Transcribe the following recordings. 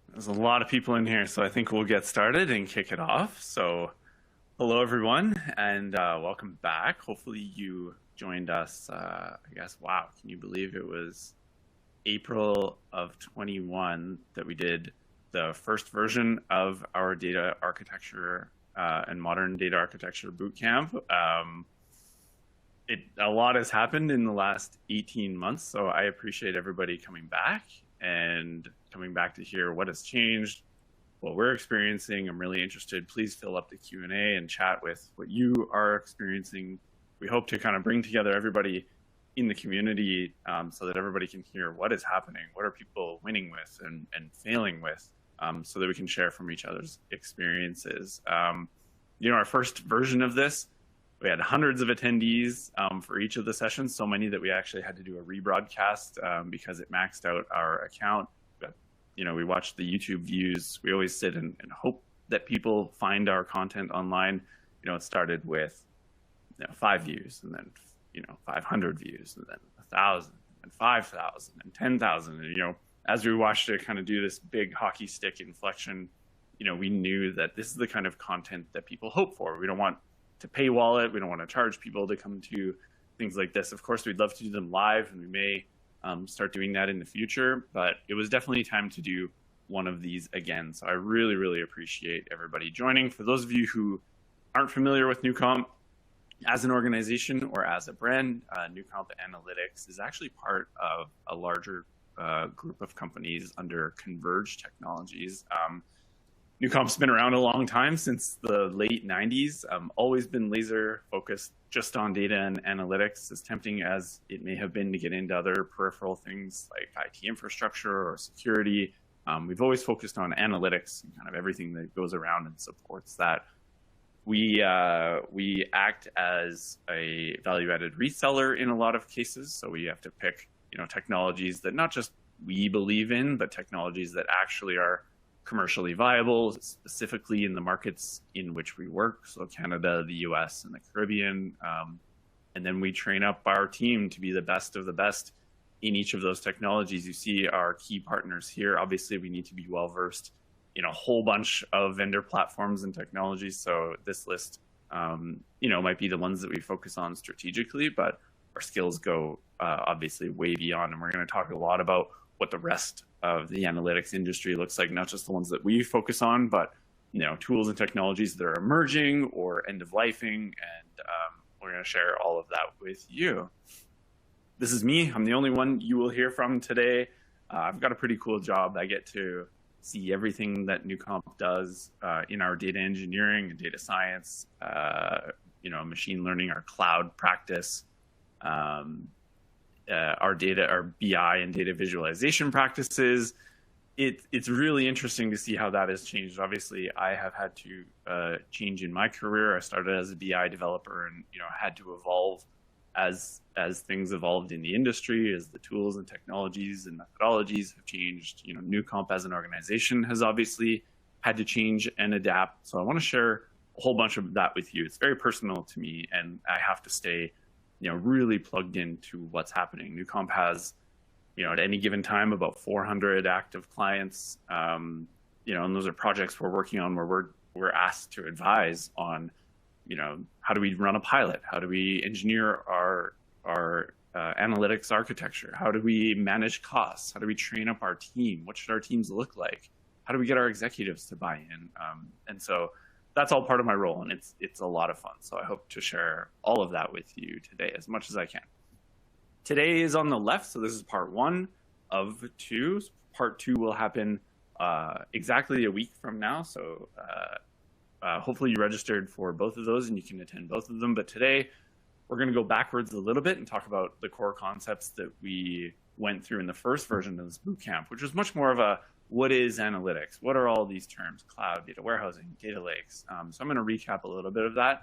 There's a lot of people in here, so I think we'll get started and kick it off. So hello, everyone, and welcome back. Hopefully you joined us, I guess, wow, can you believe it was April of 21 that we did the first version of our Data Architecture and Modern Data Architecture Bootcamp. A lot has happened in the last 18 months, so I appreciate everybody coming back to hear what has changed, what we're experiencing. I'm really interested. Please fill up the Q&A and chat with what you are experiencing. We hope to kind of bring together everybody in the community so that everybody can hear what is happening, what are people winning with and failing with, so that we can share from each other's experiences. Our first version of this, we had hundreds of attendees for each of the sessions, so many that we actually had to do a rebroadcast because it maxed out our account. But, we watched the YouTube views. We always sit and hope that people find our content online. It started with 5 views, and then 500 views, and then 1,000, and 5,000, and 10,000. And as we watched it kind of do this big hockey stick inflection, we knew that this is the kind of content that people hope for. We don't want to paywall it. We don't want to charge people to come to things like this. Of course, we'd love to do them live, and we may start doing that in the future, but it was definitely time to do one of these again. So I really, really appreciate everybody joining. For those of you who aren't familiar with Newcomp as an organization or as a brand, Newcomp Analytics is actually part of a larger group of companies under Converge Technologies. Newcomp's been around a long time, since the late 90s, always been laser focused just on data and analytics. As tempting as it may have been to get into other peripheral things like IT infrastructure or security, we've always focused on analytics and kind of everything that goes around and supports that. We act as a value-added reseller in a lot of cases, so we have to pick technologies that not just we believe in, but technologies that actually are commercially viable, specifically in the markets in which we work, so Canada, the US, and the Caribbean. And then we train up our team to be the best of the best in each of those technologies. You see our key partners here. Obviously, we need to be well-versed in a whole bunch of vendor platforms and technologies. So this list, might be the ones that we focus on strategically, but our skills go obviously way beyond. And we're going to talk a lot about what the rest of the analytics industry looks like, not just the ones that we focus on, but tools and technologies that are emerging or end-of-lifing, and we're going to share all of that with you. This is me. I'm the only one you will hear from today. I've got a pretty cool job. I get to see everything that Newcomp does in our data engineering and data science, machine learning, our cloud practice, our BI and data visualization practices. It's really interesting to see how that has changed. Obviously, I have had to change in my career. I started as a BI developer, and had to evolve as things evolved in the industry, as the tools and technologies and methodologies have changed. Newcomp as an organization has obviously had to change and adapt. So I want to share a whole bunch of that with you. It's very personal to me, and I have to stay really plugged into what's happening. Newcomp has, at any given time, about 400 active clients, and those are projects we're working on where we're asked to advise on, how do we run a pilot? How do we engineer our analytics architecture? How do we manage costs? How do we train up our team? What should our teams look like? How do we get our executives to buy in? And so that's all part of my role, and it's a lot of fun. So I hope to share all of that with you today as much as I can. Today is on the left, so this is part 1 of 2. Part 2 will happen exactly a week from now. So hopefully you registered for both of those and you can attend both of them. But today we're going to go backwards a little bit and talk about the core concepts that we went through in the first version of this bootcamp, which was much more of a what is analytics? What are all these terms? Cloud, data warehousing, data lakes. So I'm going to recap a little bit of that,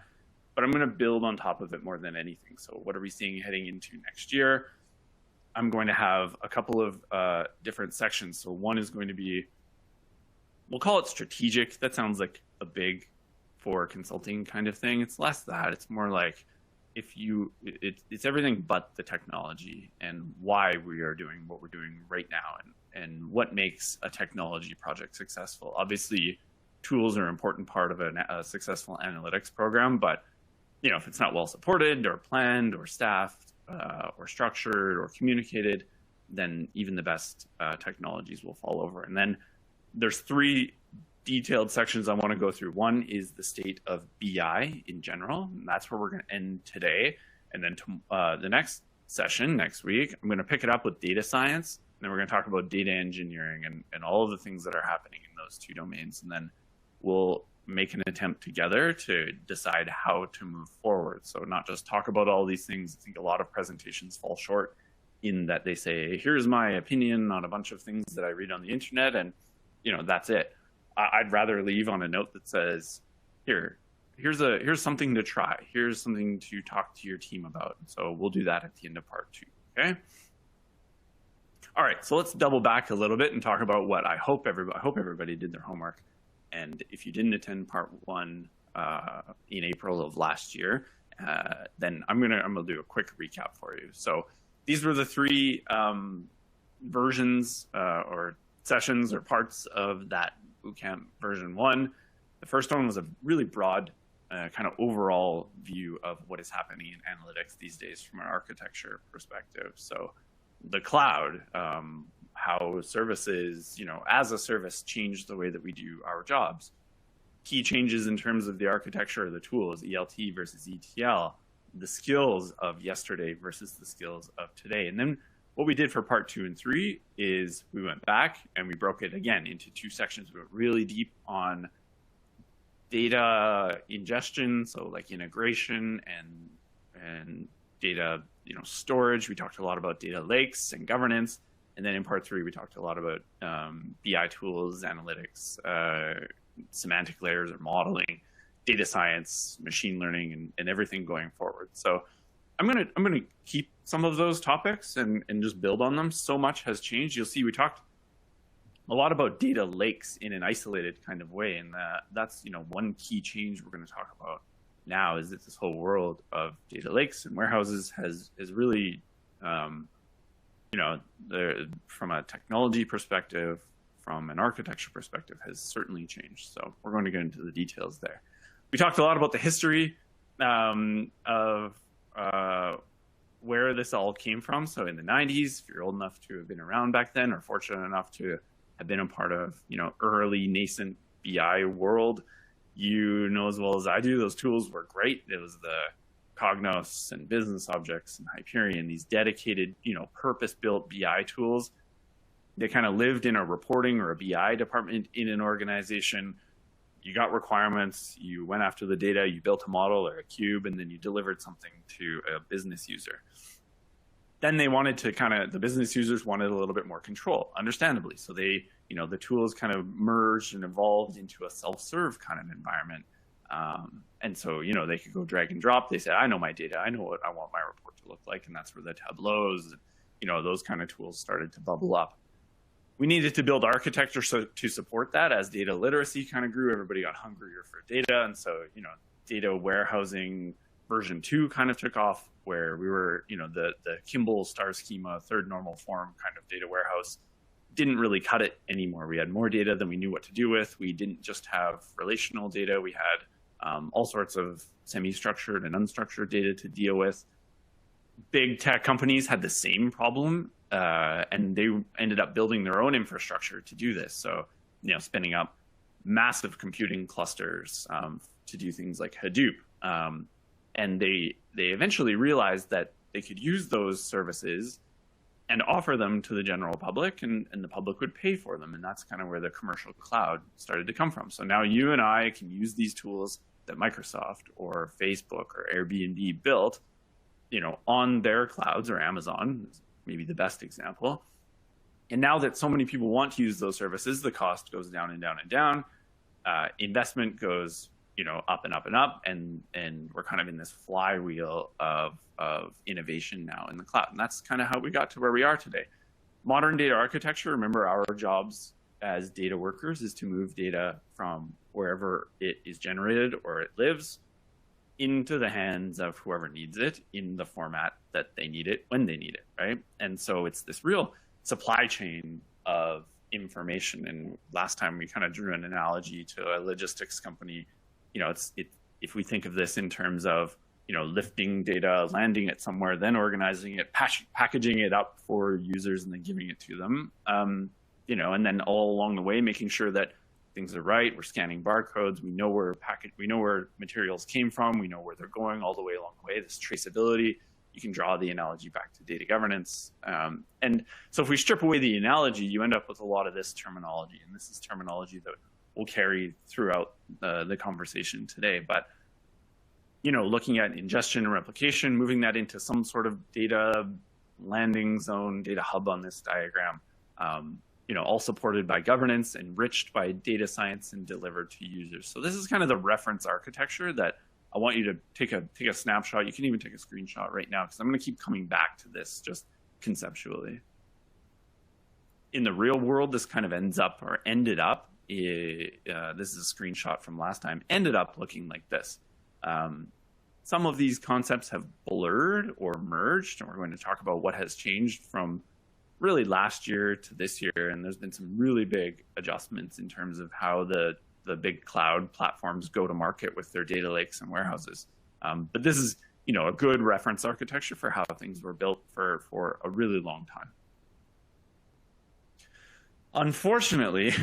but I'm going to build on top of it more than anything. So what are we seeing heading into next year? I'm going to have a couple of different sections. So one is going to be, we'll call it strategic. That sounds like a big for consulting kind of thing. It's less that. It's more like, it's everything but the technology and why we are doing what we're doing right now, and what makes a technology project successful. Obviously, tools are an important part of a successful analytics program, but if it's not well supported or planned or staffed or structured or communicated, then even the best technologies will fall over. And then there's three detailed sections I want to go through. One is the state of BI in general, and that's where we're going to end today. And then the next session next week, I'm going to pick it up with data science, and then we're going to talk about data engineering and all of the things that are happening in those two domains. And then we'll make an attempt together to decide how to move forward. So not just talk about all these things. I think a lot of presentations fall short in that they say, here's my opinion on a bunch of things that I read on the internet, and that's it. I'd rather leave on a note that says, here's something to try. Here's something to talk to your team about. So we'll do that at the end of part 2, okay? All right, so let's double back a little bit and talk about what I hope everybody did their homework. And if you didn't attend part 1 in April of last year, then I'm gonna do a quick recap for you. So these were the 3 versions or sessions or parts of that bootcamp version 1. The first one was a really broad kind of overall view of what is happening in analytics these days from an architecture perspective. So the cloud, how services, as a service changed the way that we do our jobs. Key changes in terms of the architecture of the tools, ELT versus ETL, the skills of yesterday versus the skills of today. And then what we did for part 2 and 3 is we went back and we broke it again into 2 sections. We went really deep on data ingestion, so like integration and data storage. We talked a lot about data lakes and governance. And then in part 3, we talked a lot about BI tools, analytics, semantic layers or modeling, data science, machine learning, and everything going forward. So I'm gonna keep some of those topics and just build on them. So much has changed. You'll see we talked a lot about data lakes in an isolated kind of way, and that's one key change we're going to talk about now is that this whole world of data lakes and warehouses has really from a technology perspective, from an architecture perspective, has certainly changed. So we're going to get into the details there. We talked a lot about the history of where this all came from. So in the 90s, if you're old enough to have been around back then or fortunate enough to have been a part of, early nascent BI world, as well as I do, those tools were great. It was the Cognos and Business Objects and Hyperion, these dedicated, purpose-built BI tools. They kind of lived in a reporting or a BI department in an organization. You got requirements, you went after the data, you built a model or a cube, and then you delivered something to a business user. Then they wanted to the business users wanted a little bit more control, understandably. So they, the tools kind of merged and evolved into a self-serve kind of environment. And so, they could go drag and drop. They said, I know my data, I know what I want my report to look like. And that's where the Tableaus, those kind of tools started to bubble up. We needed to build architecture to support that. As data literacy kind of grew, everybody got hungrier for data. And so, data warehousing version 2 kind of took off, where we were, the Kimball star schema, third normal form kind of data warehouse didn't really cut it anymore. We had more data than we knew what to do with. We didn't just have relational data. We had all sorts of semi-structured and unstructured data to deal with. Big tech companies had the same problem, and they ended up building their own infrastructure to do this. So, spinning up massive computing clusters to do things like Hadoop. And they eventually realized that they could use those services and offer them to the general public, and the public would pay for them. And that's kind of where the commercial cloud started to come from. So now you and I can use these tools that Microsoft or Facebook or Airbnb built, on their clouds, or Amazon is maybe the best example. And now that so many people want to use those services, the cost goes down and down and down. Investment goes up and up and up, and we're kind of in this flywheel of innovation now in the cloud. And that's kind of how we got to where we are today. Modern data architecture, remember, our jobs as data workers is to move data from wherever it is generated or it lives into the hands of whoever needs it in the format that they need it when they need it, right? And so it's this real supply chain of information. And last time we kind of drew an analogy to a logistics company. If we think of this in terms of lifting data, landing it somewhere, then organizing it, packaging it up for users, and then giving it to them. And then all along the way, making sure that things are right. We're scanning barcodes. We know where materials came from. We know where they're going all the way along the way. This traceability. You can draw the analogy back to data governance. And so if we strip away the analogy, you end up with a lot of this terminology. And this is terminology that we'll carry throughout the conversation today. But looking at ingestion and replication, moving that into some sort of data landing zone, data hub on this diagram, all supported by governance, enriched by data science, and delivered to users. So this is kind of the reference architecture that I want you to take a snapshot. You can even take a screenshot right now, because I'm going to keep coming back to this just conceptually. In the real world, this kind of ended up, this is a screenshot from last time, ended up looking like this. Some of these concepts have blurred or merged, and we're going to talk about what has changed from really last year to this year. And there's been some really big adjustments in terms of how the big cloud platforms go to market with their data lakes and warehouses. But this is, a good reference architecture for how things were built for a really long time. Unfortunately,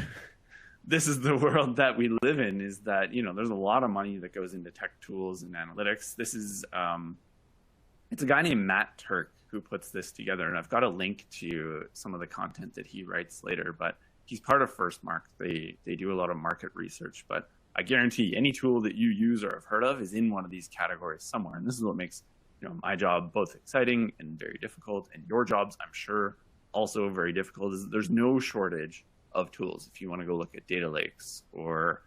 this is the world that we live in, is that, there's a lot of money that goes into tech tools and analytics. This is, it's a guy named Matt Turk who puts this together. And I've got a link to some of the content that he writes later, but he's part of FirstMark. They do a lot of market research, but I guarantee any tool that you use or have heard of is in one of these categories somewhere. And this is what makes, my job both exciting and very difficult. And your jobs, I'm sure, also very difficult. Is there's no shortage of tools. If you want to go look at data lakes or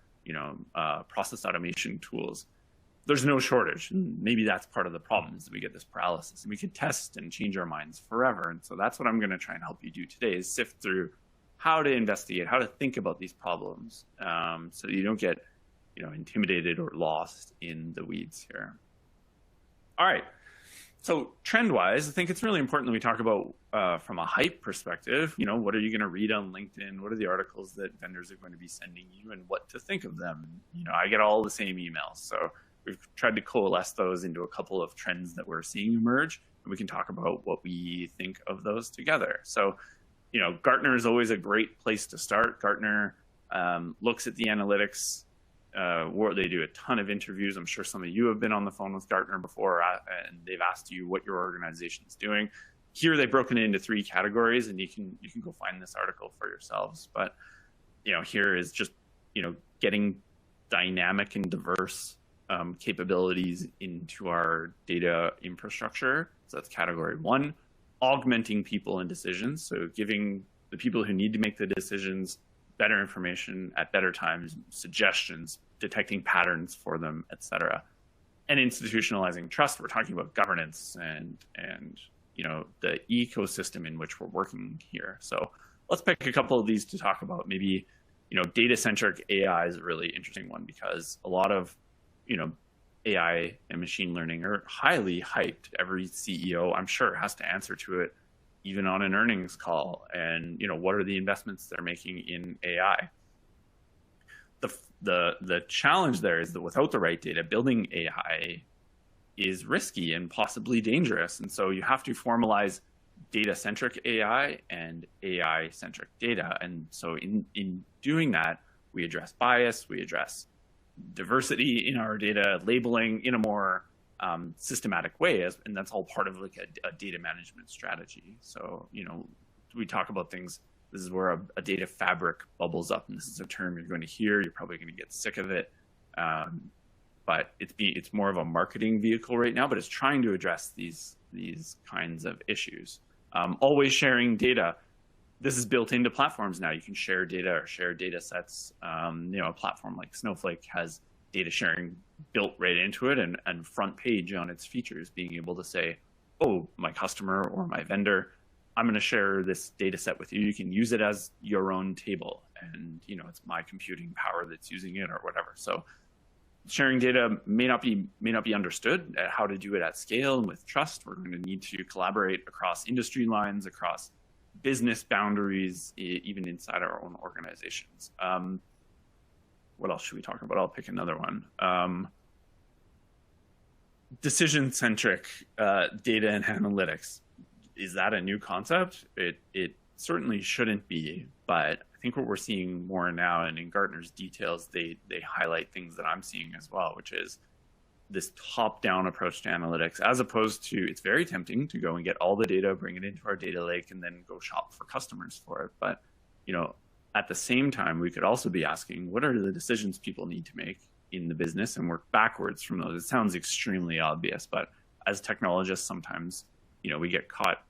process automation tools, there's no shortage. And maybe that's part of the problem, is that we get this paralysis, and we could test and change our minds forever. And so that's what I'm going to try and help you do today, is sift through how to investigate, how to think about these problems, so that you don't get intimidated or lost in the weeds here. All right. So trend-wise, I think it's really important that we talk about from a hype perspective, what are you going to read on LinkedIn? What are the articles that vendors are going to be sending you, and what to think of them? I get all the same emails. So we've tried to coalesce those into a couple of trends that we're seeing emerge, and we can talk about what we think of those together. So, Gartner is always a great place to start. Gartner looks at the analytics. They do a ton of interviews. I'm sure some of you have been on the phone with Gartner before, and they've asked you what your organization is doing. Here they've broken it into 3 categories, and you can go find this article for yourselves. But here is just getting dynamic and diverse capabilities into our data infrastructure. So that's category 1. Augmenting people and decisions, so giving the people who need to make the decisions better information at better times, suggestions, detecting patterns for them, etc. And institutionalizing trust. We're talking about governance and the ecosystem in which we're working here. So let's pick a couple of these to talk about. Maybe data-centric AI is a really interesting one, because a lot of AI and machine learning are highly hyped. Every CEO, I'm sure, has to answer to it, even on an earnings call. And what are the investments they're making in AI? The challenge there is that without the right data, building AI is risky and possibly dangerous. And so you have to formalize data-centric AI and AI-centric data. And so in doing that, we address bias, we address diversity in our data, labeling in a more systematic way, and that's all part of like a data management strategy. So we talk about things. This is where a data fabric bubbles up, and this is a term you're going to hear. You're probably going to get sick of it, but it's more of a marketing vehicle right now. But it's trying to address these kinds of issues. Always sharing data. This is built into platforms now. You can share data or share data sets. A platform like Snowflake has data sharing built right into it, and front page on its features, being able to say, oh, my customer or my vendor, I'm going to share this data set with you. You can use it as your own table, and it's my computing power that's using it or whatever. So sharing data may not be understood at how to do it at scale and with trust. We're going to need to collaborate across industry lines, across business boundaries, even inside our own organizations. What else should we talk about? I'll pick another one. Decision-centric data and analytics. Is that a new concept? It certainly shouldn't be, but I think what we're seeing more now, and in Gartner's details, they highlight things that I'm seeing as well, which is this top-down approach to analytics, as opposed to, it's very tempting to go and get all the data, bring it into our data lake, and then go shop for customers for it. But, at the same time, we could also be asking, what are the decisions people need to make in the business, and work backwards from those. It sounds extremely obvious, but as technologists, sometimes, we get caught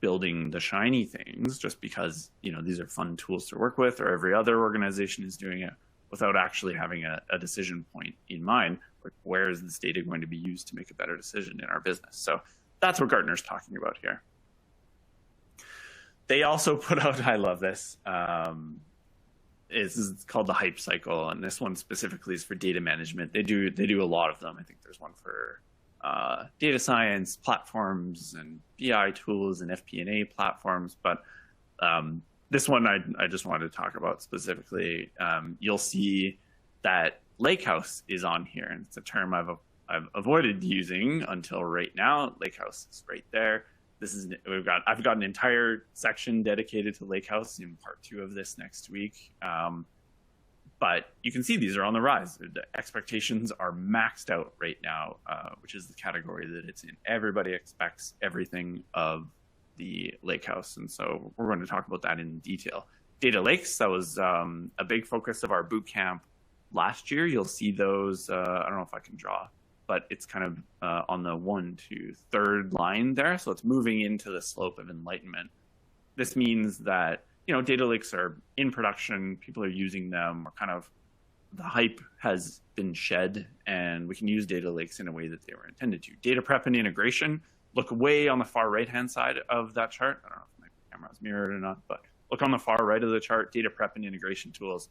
building the shiny things just because, these are fun tools to work with, or every other organization is doing it, without actually having a decision point in mind. Like, where is this data going to be used to make a better decision in our business? So that's what Gartner's talking about here. They also put out, I love this, it's called the hype cycle, and this one specifically is for data management. They do a lot of them. I think there's one for data science platforms and BI tools and FP&A platforms, but this one I just wanted to talk about specifically. You'll see that Lakehouse is on here, and it's a term I've avoided using until right now. Lakehouse is right there. I've got an entire section dedicated to Lakehouse in part 2 of this next week. But you can see these are on the rise. The expectations are maxed out right now, which is the category that it's in. Everybody expects everything of the Lakehouse, and so we're going to talk about that in detail. Data lakes, that was a big focus of our bootcamp last year. You'll see those, I don't know if I can draw, but it's kind of on the 1 to 3rd line there. So it's moving into the slope of enlightenment. This means that, data lakes are in production, people are using them, or kind of the hype has been shed, and we can use data lakes in a way that they were intended to. Data prep and integration, look way on the far right-hand side of that chart. I don't know if my camera is mirrored or not, but look on the far right of the chart, data prep and integration tools.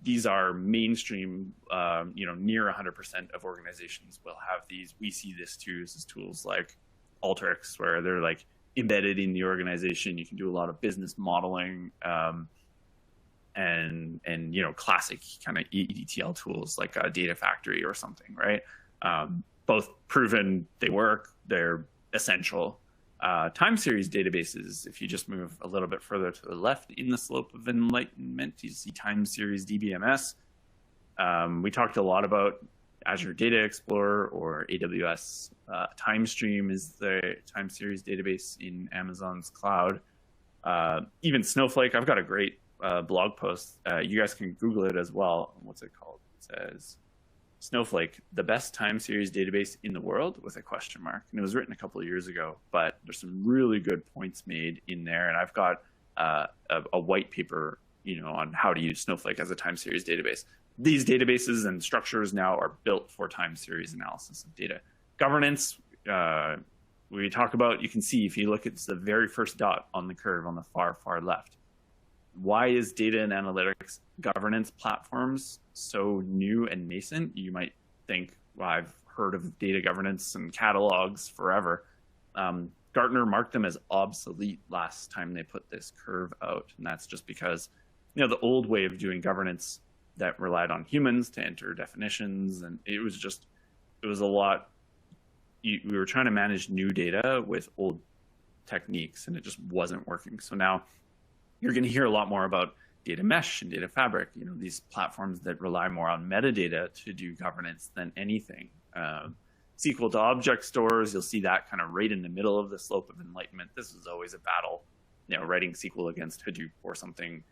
These are mainstream, near 100% of organizations will have these. We see this too, as tools like Alteryx, where they're like embedded in the organization. You can do a lot of business modeling, and classic kind of ETL tools like a Data Factory or something, right? Both proven, they work, they're essential. Time series databases, if you just move a little bit further to the left in the slope of enlightenment, you see time series DBMS. We talked a lot about Azure Data Explorer, or AWS. TimeStream is the time series database in Amazon's cloud. Even Snowflake, I've got a great blog post. You guys can Google it as well. What's it called? It says, Snowflake, the best time series database in the world, with a question mark. And it was written a couple of years ago, but there's some really good points made in there. And I've got a white paper, on how to use Snowflake as a time series database. These databases and structures now are built for time series analysis of data. Governance, we talk about, you can see if you look, it's the very first dot on the curve on the far, far left. Why is data and analytics governance platforms so new and nascent? You might think, well, I've heard of data governance and catalogs forever. Gartner marked them as obsolete last time they put this curve out. And that's just because, the old way of doing governance that relied on humans to enter definitions, and it was a lot. We were trying to manage new data with old techniques, and it just wasn't working. So now you're going to hear a lot more about data mesh and data fabric, these platforms that rely more on metadata to do governance than anything. SQL to object stores, you'll see that kind of right in the middle of the slope of enlightenment. This was always a battle. Writing SQL against Hadoop or something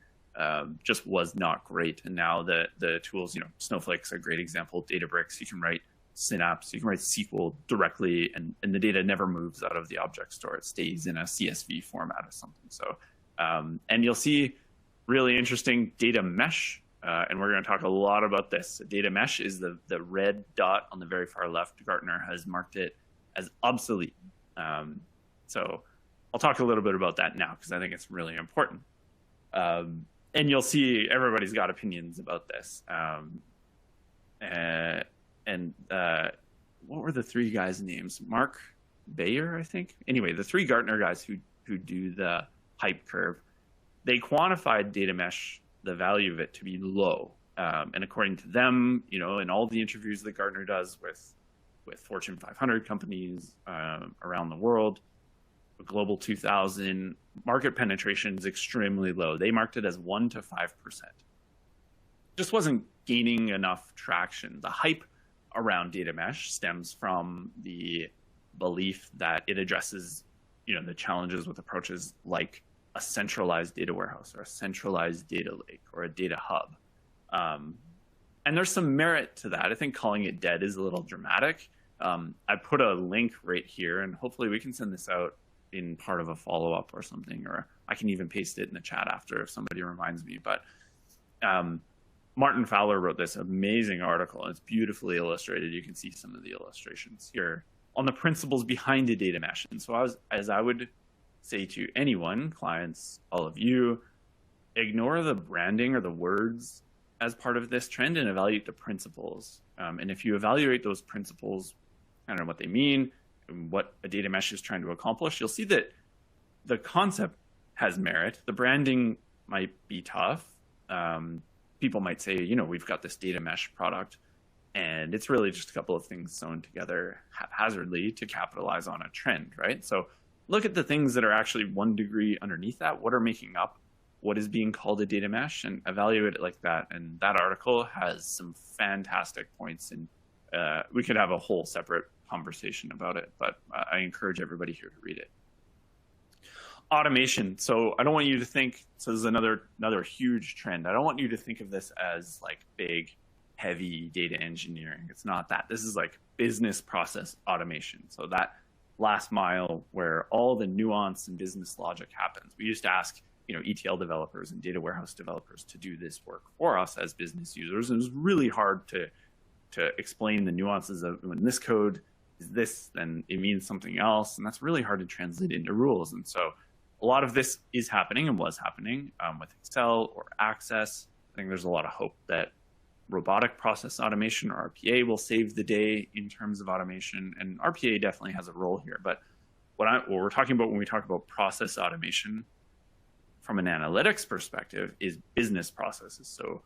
just was not great. And now the tools, Snowflake's a great example. Databricks, you can write Synapse, you can write SQL directly, and the data never moves out of the object store. It stays in a CSV format or something. So, and you'll see really interesting data mesh, and we're going to talk a lot about this. Data mesh is the red dot on the very far left. Gartner has marked it as obsolete. So I'll talk a little bit about that now, because I think it's really important. And you'll see everybody's got opinions about this. and what were the three guys' names? Mark Bayer, I think. Anyway, the three Gartner guys who do the hype curve, they quantified data mesh, the value of it, to be low. And according to them, in all the interviews that Gartner does with Fortune 500 companies around the world, Global 2000, market penetration is extremely low. They marked it as 1 to 5%. Just wasn't gaining enough traction. The hype around data mesh stems from the belief that it addresses, the challenges with approaches like a centralized data warehouse or a centralized data lake or a data hub. And there's some merit to that. I think calling it dead is a little dramatic. I put a link right here, and hopefully we can send this out in part of a follow-up or something, or I can even paste it in the chat after if somebody reminds me. But Martin Fowler wrote this amazing article, and it's beautifully illustrated. You can see some of the illustrations here on the principles behind a data mesh. And so as I would say to anyone, clients, all of you, ignore the branding or the words as part of this trend and evaluate the principles. And if you evaluate those principles, I don't know what they mean, and what a data mesh is trying to accomplish, you'll see that the concept has merit. The branding might be tough. People might say, we've got this data mesh product, and it's really just a couple of things sewn together haphazardly to capitalize on a trend, right? So look at the things that are actually 1 degree underneath that. What are making up what is being called a data mesh, and evaluate it like that. And that article has some fantastic points, and we could have a whole separate conversation about it, but I encourage everybody here to read it. Automation. So I don't want you to think, so this is another huge trend. I don't want you to think of this as like big, heavy data engineering. It's not that. This is like business process automation. So that last mile where all the nuance and business logic happens. We used to ask, ETL developers and data warehouse developers to do this work for us as business users. And it was really hard to explain the nuances of when this code is this, then it means something else. And that's really hard to translate into rules. And so a lot of this is happening and was happening with Excel or Access. I think there's a lot of hope that robotic process automation, or RPA, will save the day in terms of automation. And RPA definitely has a role here. But what we're talking about when we talk about process automation from an analytics perspective is business processes. So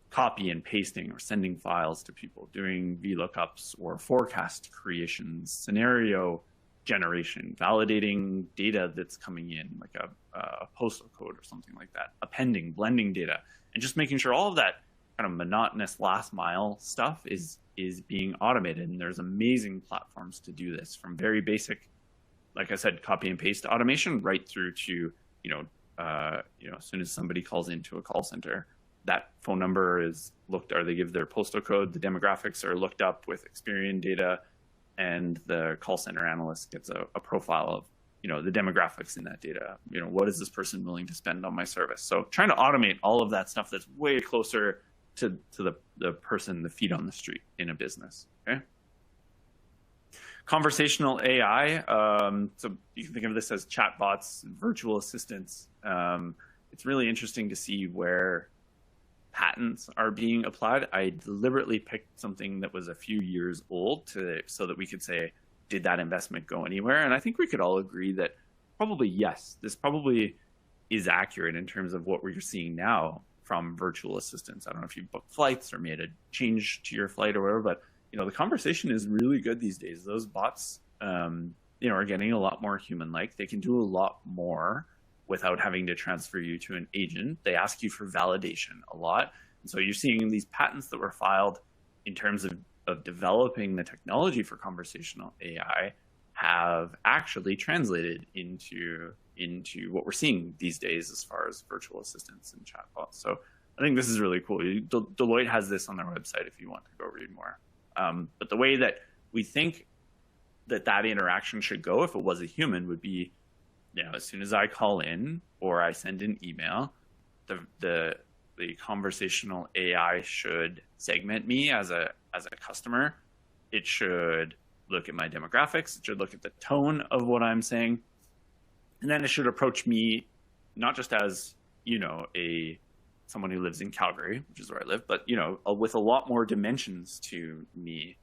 copy and pasting or sending files to people, doing VLOOKUPs or forecast creations, scenario generation, validating data that's coming in, like a postal code or something like that, appending, blending data, and just making sure all of that kind of monotonous last mile stuff is being automated. And there's amazing platforms to do this, from very basic, like I said, copy and paste automation, right through to, as soon as somebody calls into a call center, that phone number is looked, or they give their postal code, the demographics are looked up with Experian data, and the call center analyst gets a profile of, the demographics in that data. What is this person willing to spend on my service? So trying to automate all of that stuff that's way closer to the person, the feet on the street in a business, okay? Conversational AI, so you can think of this as chatbots, virtual assistants. It's really interesting to see where patents are being applied. I deliberately picked something that was a few years old so that we could say, did that investment go anywhere? And I think we could all agree that probably yes, this probably is accurate in terms of what we're seeing now from virtual assistants. I don't know if you booked flights or made a change to your flight or whatever, but the conversation is really good these days. Those bots, are getting a lot more human-like. They can do a lot more without having to transfer you to an agent. They ask you for validation a lot. And so you're seeing these patents that were filed in terms of developing the technology for conversational AI have actually translated into what we're seeing these days as far as virtual assistants and chatbots. So I think this is really cool. Deloitte has this on their website if you want to go read more. But the way that we think that interaction should go if it was a human would be, as soon as I call in or I send an email, the conversational AI should segment me as a customer. It should look at my demographics. It should look at the tone of what I'm saying. And then it should approach me not just as, a someone who lives in Calgary, which is where I live, but, you know, with a lot more dimensions to me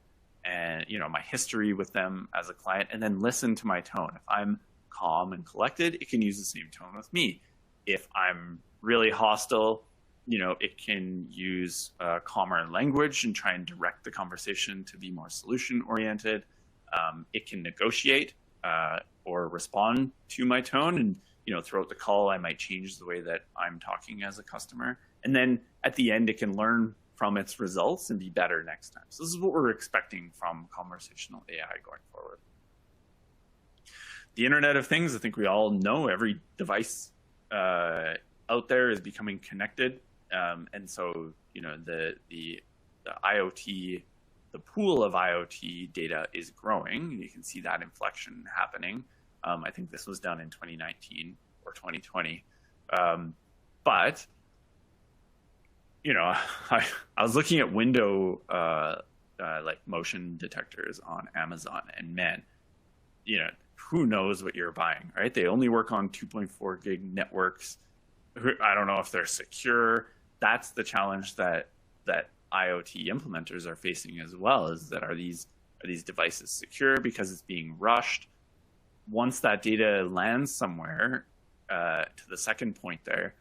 and, you know, my history with them as a client, and then listen to my tone. If I'm calm and collected, it can use the same tone with me. If I'm really hostile, you know, it can use calmer language and try and direct the conversation to be more solution oriented. It can negotiate or respond to my tone, and, you know, throughout the call, I might change the way that I'm talking as a customer. And then at the end, it can learn from its results and be better next time. So this is what we're expecting from conversational AI going forward. The Internet of Things, I think we all know every device out there is becoming connected. And so, you know, the IoT, the pool of IoT data is growing. You can see that inflection happening. I think this was done in 2019 or 2020. But, you know, I was looking at window like motion detectors on Amazon, and man, you know, who knows what you're buying, right? They only work on 2.4 gig networks. I don't know if they're secure. That's the challenge that IoT implementers are facing as well, is that are these devices secure because it's being rushed? Once that data lands somewhere, to the second point there,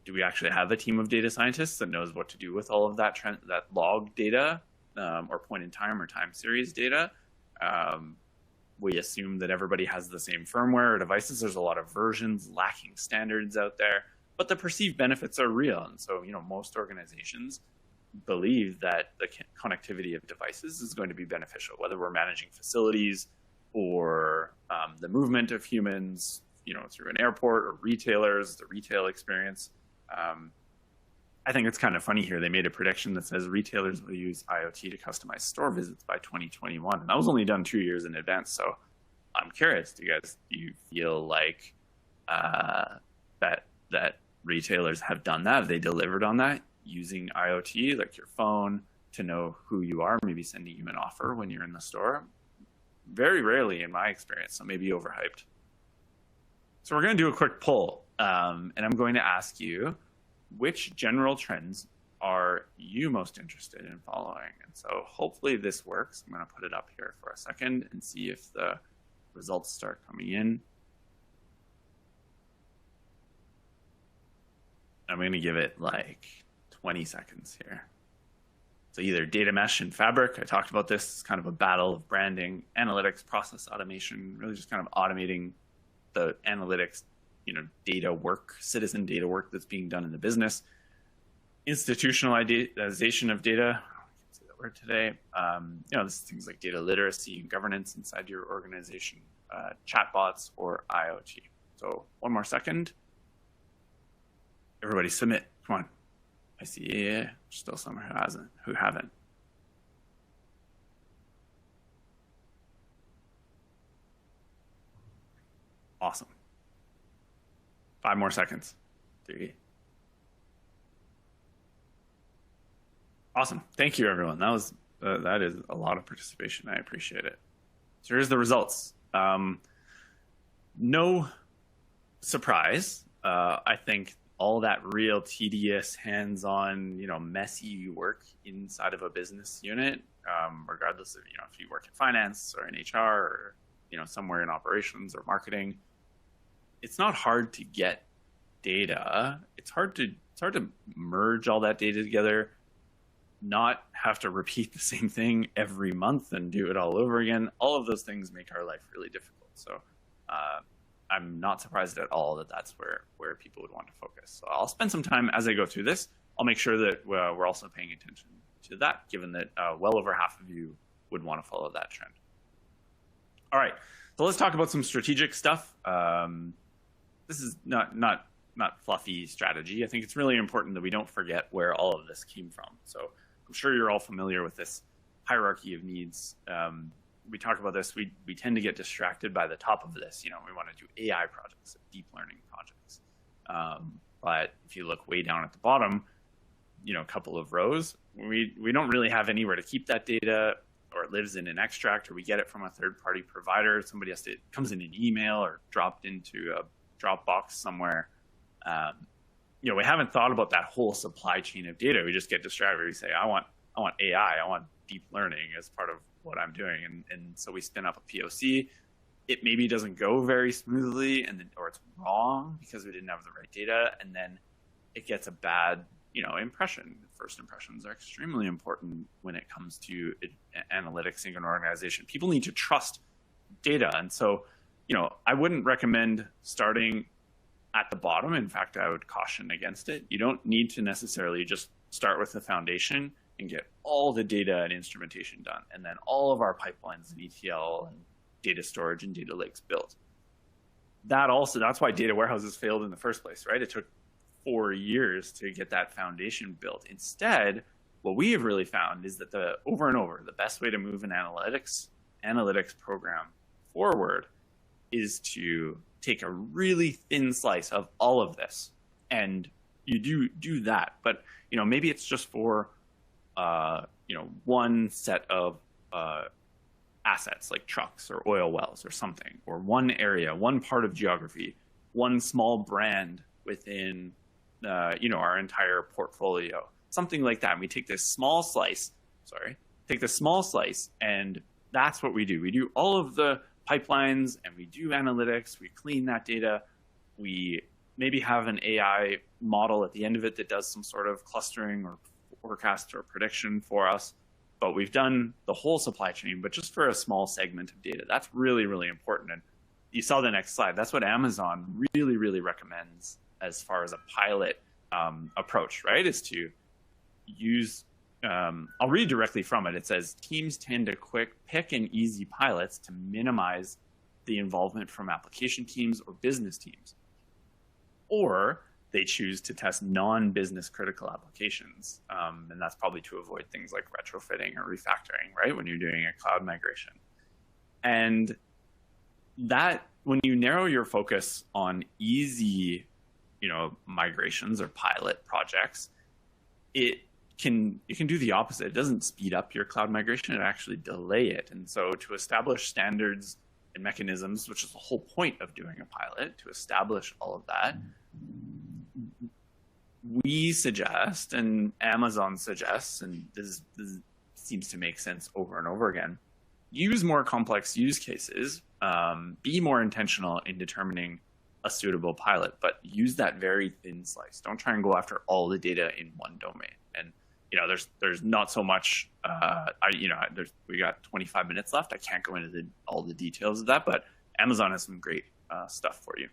do we actually have a team of data scientists that knows what to do with all of that log data or point in time or time series data? We assume that everybody has the same firmware or devices. There's a lot of versions, lacking standards out there, but the perceived benefits are real. And so, you know, most organizations believe that the connectivity of devices is going to be beneficial, whether we're managing facilities or the movement of humans, you know, through an airport, or retailers, the retail experience. I think it's kind of funny here. They made a prediction that says retailers will use IoT to customize store visits by 2021. And that was only done 2 years in advance. So I'm curious, do you feel like that retailers have done that? Have they delivered on that using IoT, like your phone, to know who you are, maybe sending you an offer when you're in the store? Very rarely in my experience, so maybe overhyped. So we're going to do a quick poll, and I'm going to ask you, which general trends are you most interested in following? And so hopefully this works. I'm going to put it up here for a second and see if the results start coming in. I'm going to give it like 20 seconds here. So either data mesh and fabric, I talked about this, it's kind of a battle of branding, analytics, process automation, really just kind of automating the analytics, you know, data work, citizen data work that's being done in the business. Institutionalization of data, I can't say that word today. You know, this is things like data literacy and governance inside your organization, chatbots, or IoT. So one more second. Everybody submit, come on. I see still some who haven't. Awesome. 5 more seconds. 3. Awesome. Thank you, everyone. That is a lot of participation. I appreciate it. So here's the results. No surprise. I think all that real tedious, hands-on, you know, messy work inside of a business unit, regardless of, you know, if you work in finance or in HR or, you know, somewhere in operations or marketing, it's not hard to get data. It's hard to merge all that data together, not have to repeat the same thing every month and do it all over again. All of those things make our life really difficult. So I'm not surprised at all that that's where people would want to focus. So I'll spend some time as I go through this. I'll make sure that we're also paying attention to that, given that well over half of you would want to follow that trend. All right, so let's talk about some strategic stuff. This is not fluffy strategy. I think it's really important that we don't forget where all of this came from. So I'm sure you're all familiar with this hierarchy of needs. We talk about this, we tend to get distracted by the top of this. You know, we want to do AI projects, deep learning projects. But if you look way down at the bottom, you know, a couple of rows, we don't really have anywhere to keep that data, or it lives in an extract, or we get it from a third-party provider. Somebody has to, it comes in an email or dropped into a Dropbox somewhere. we haven't thought about that whole supply chain of data. We just get distracted. We say, I want AI, I want deep learning as part of what I'm doing. And so we spin up a POC. It maybe doesn't go very smoothly, or it's wrong because we didn't have the right data. And then it gets a bad, impression. First impressions are extremely important when it comes to analytics in an organization. People need to trust data. And so, I wouldn't recommend starting at the bottom. In fact, I would caution against it. You don't need to necessarily just start with the foundation and get all the data and instrumentation done, and then all of our pipelines and ETL and data storage and data lakes built. That's why data warehouses failed in the first place, right? It took 4 years to get that foundation built. Instead, what we have really found is that over and over, the best way to move an analytics program forward is to take a really thin slice of all of this, and you do that. But maybe it's just for one set of assets like trucks or oil wells or something, or one area, one part of geography, one small brand within our entire portfolio, something like that. And we take this small slice, and that's what we do. We do all of the pipelines, and we do analytics. We clean that data. We maybe have an AI model at the end of it that does some sort of clustering or forecast or prediction for us. But we've done the whole supply chain, but just for a small segment of data. That's really, really important. And you saw the next slide. That's what Amazon really, really recommends as far as a pilot approach, right? Is to use, I'll read directly from it. It says, teams tend to pick and easy pilots to minimize the involvement from application teams or business teams. Or they choose to test non-business critical applications. And that's probably to avoid things like retrofitting or refactoring, right? When you're doing a cloud migration. And that, when you narrow your focus on easy, migrations or pilot projects, you can do the opposite. It doesn't speed up your cloud migration, it actually delay it. And so to establish standards and mechanisms, which is the whole point of doing a pilot, to establish all of that, we suggest, and Amazon suggests, and this seems to make sense over and over again, use more complex use cases, be more intentional in determining a suitable pilot, but use that very thin slice. Don't try and go after all the data in one domain. And there's not so much. We got 25 minutes left. I can't go into all the details of that, but Amazon has some great stuff for you.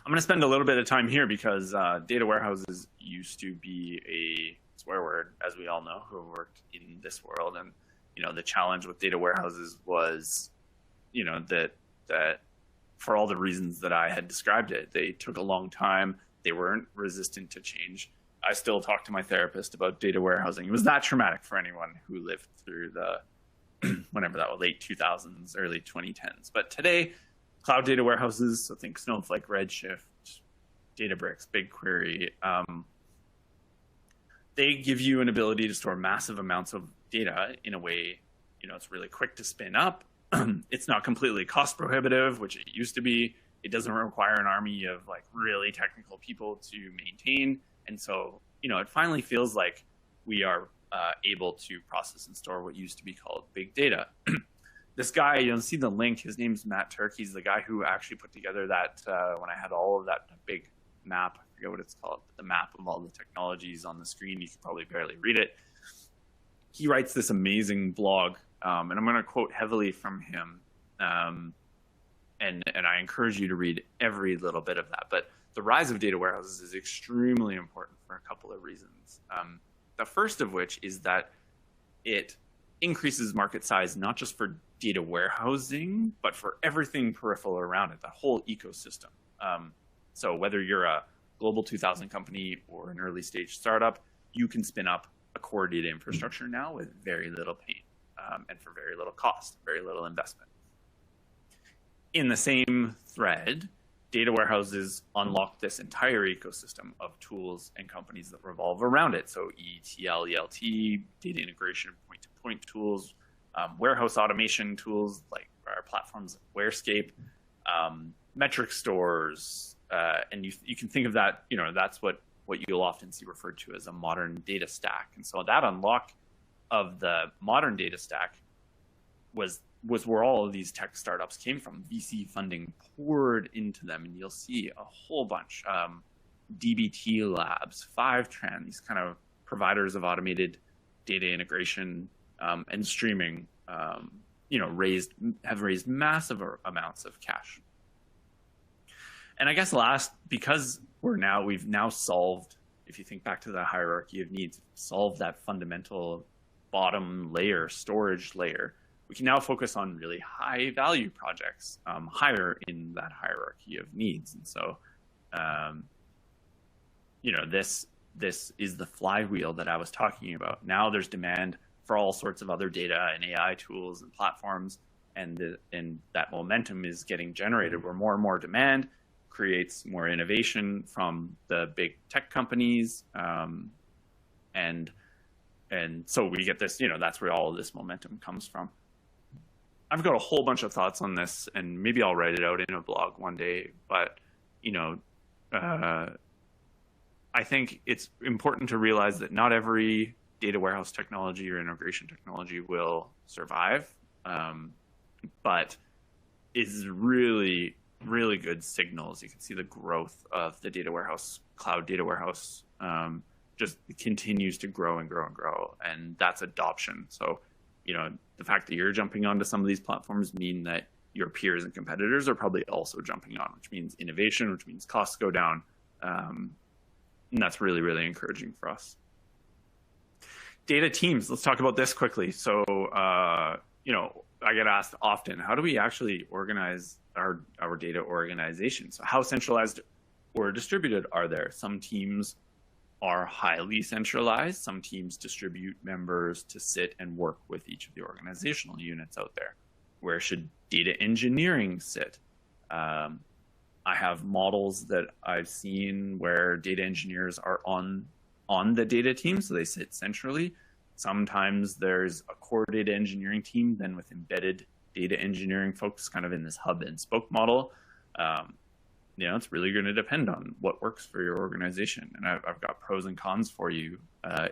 I'm going to spend a little bit of time here because data warehouses used to be a swear word, as we all know who worked in this world. And the challenge with data warehouses was, that for all the reasons that I had described it, they took a long time. They weren't resistant to change. I still talk to my therapist about data warehousing. It was that traumatic for anyone who lived through the whenever that was, late 2000s, early 2010s. But today, cloud data warehouses, so think Snowflake, Redshift, Databricks, BigQuery, they give you an ability to store massive amounts of data in a way, it's really quick to spin up. It's not completely cost prohibitive, which it used to be. It doesn't require an army of really technical people to maintain. And so, it finally feels like we are able to process and store what used to be called big data. This guy, you'll see the link, his name's Matt Turk. He's the guy who actually put together that, when I had all of that big map, I forget what it's called, but the map of all the technologies on the screen. You can probably barely read it. He writes this amazing blog, and I'm going to quote heavily from him. And I encourage you to read every little bit of that. But the rise of data warehouses is extremely important for a couple of reasons. The first of which is that it increases market size, not just for data warehousing, but for everything peripheral around it, the whole ecosystem. So whether you're a global 2000 company or an early stage startup, you can spin up a core data infrastructure now with very little pain and for very little cost, very little investment. In the same thread, data warehouses unlock this entire ecosystem of tools and companies that revolve around it. So ETL, ELT, data integration, point-to-point tools, warehouse automation tools like our platforms like Warescape, metric stores, and you can think of that, that's what you'll often see referred to as a modern data stack. And so that unlock of the modern data stack was where all of these tech startups came from. VC funding poured into them, and you'll see a whole bunch. DBT Labs, Fivetran, these kind of providers of automated data integration and streaming, have raised massive amounts of cash. And I guess because we've now solved, if you think back to the hierarchy of needs, solved that fundamental bottom layer, storage layer, we can now focus on really high value projects higher in that hierarchy of needs. And so, this is the flywheel that I was talking about. Now there's demand for all sorts of other data and AI tools and platforms, and that momentum is getting generated where more and more demand creates more innovation from the big tech companies, and so we get this. That's where all of this momentum comes from. I've got a whole bunch of thoughts on this, and maybe I'll write it out in a blog one day. But I think it's important to realize that not every data warehouse technology or integration technology will survive, but is really, really good signals. You can see the growth of the data warehouse, cloud data warehouse, just continues to grow and grow and grow, and that's adoption. So, the fact that you're jumping onto some of these platforms mean that your peers and competitors are probably also jumping on, which means innovation, which means costs go down. And that's really, really encouraging for us. Data teams, let's talk about this quickly. So, I get asked often, how do we actually organize our data organization? So how centralized or distributed are there? Some teams are highly centralized. Some teams distribute members to sit and work with each of the organizational units out there. Where should data engineering sit? I have models that I've seen where data engineers are on the data team, so they sit centrally. Sometimes there's a core data engineering team, then with embedded data engineering folks kind of in this hub and spoke model. It's really going to depend on what works for your organization. And I've got pros and cons for you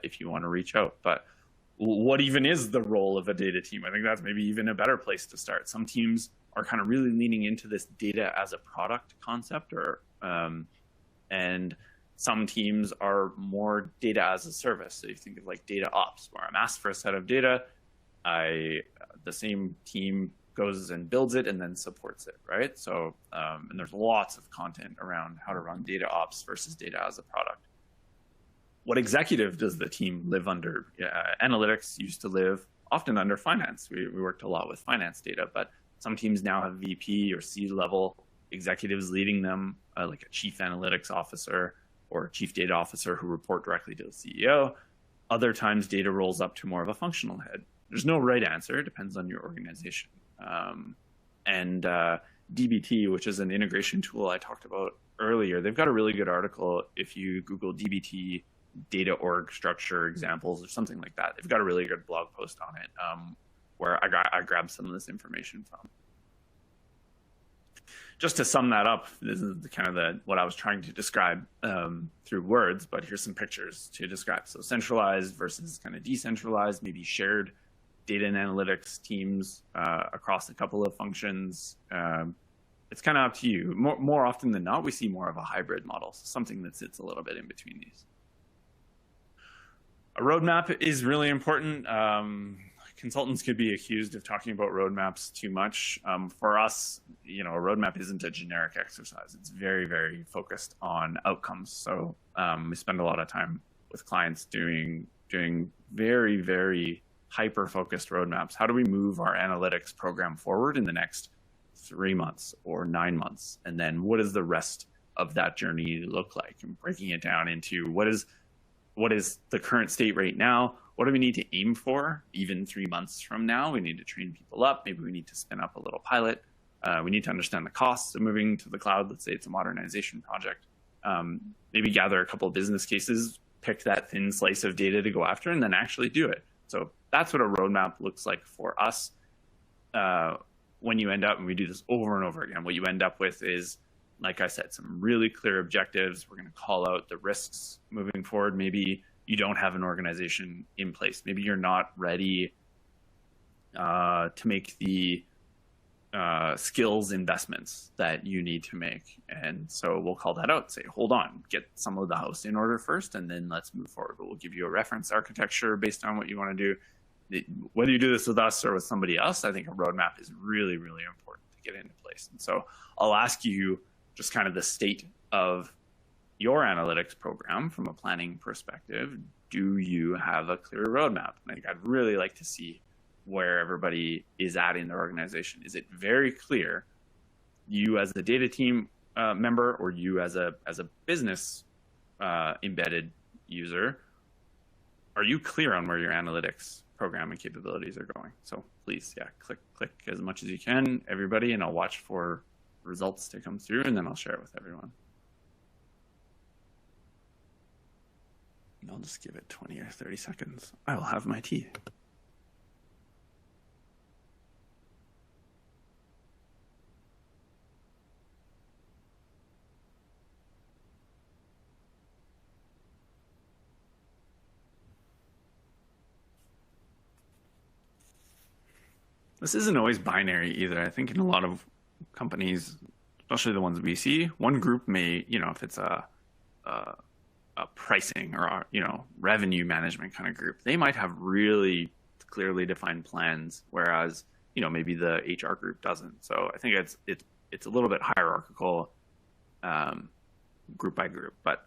if you want to reach out. But what even is the role of a data team? I think that's maybe even a better place to start. Some teams are kind of really leaning into this data as a product concept, and some teams are more data as a service. So you think of like data ops, where I'm asked for a set of data, the same team goes and builds it and then supports it, right? So, and there's lots of content around how to run data ops versus data as a product. What executive does the team live under? Analytics used to live often under finance. We worked a lot with finance data, but some teams now have VP or C-level executives leading them, like a chief analytics officer or chief data officer who report directly to the CEO. Other times data rolls up to more of a functional head. There's no right answer. It depends on your organization. And DBT, which is an integration tool I talked about earlier, they've got a really good article. If you Google DBT data org structure examples or something like that, they've got a really good blog post on it where I grabbed some of this information from. Just to sum that up, this is what I was trying to describe through words, but here's some pictures to describe. So centralized versus kind of decentralized, maybe shared data and analytics teams across a couple of functions. It's kind of up to you. More often than not, we see more of a hybrid model, so something that sits a little bit in between these. A roadmap is really important. Consultants could be accused of talking about roadmaps too much. For us, a roadmap isn't a generic exercise. It's very, very focused on outcomes. So we spend a lot of time with clients doing very, very hyper-focused roadmaps. How do we move our analytics program forward in the next 3 months or 9 months? And then what does the rest of that journey look like? And breaking it down into what is the current state right now? What do we need to aim for even 3 months from now? We need to train people up. Maybe we need to spin up a little pilot. We need to understand the costs of moving to the cloud. Let's say it's a modernization project. Maybe gather a couple of business cases, pick that thin slice of data to go after, and then actually do it. So that's what a roadmap looks like for us. When you end up, and we do this over and over again, what you end up with is like I said, some really clear objectives. We're going to call out the risks moving forward. Maybe you don't have an organization in place. Maybe you're not ready to make the skills investments that you need to make. And so we'll call that out, say, hold on, get some of the house in order first, and then let's move forward. But we'll give you a reference architecture based on what you want to do. Whether you do this with us or with somebody else, I think a roadmap is really, really important to get into place. And so I'll ask you just kind of the state of your analytics program from a planning perspective. Do you have a clear roadmap? I think I'd really like to see where everybody is at in their organization. Is it very clear, you as the data team member, or you as a business embedded user, are you clear on where your analytics program and capabilities are going? So please, yeah, click as much as you can, everybody, and I'll watch for results to come through, and then I'll share it with everyone. And I'll just give it 20 or 30 seconds. I will have my tea. This isn't always binary either. I think in a lot of companies, especially the ones we see, one group may, if it's a pricing or revenue management kind of group, they might have really clearly defined plans, whereas maybe the HR group doesn't. So I think it's a little bit hierarchical, group by group. But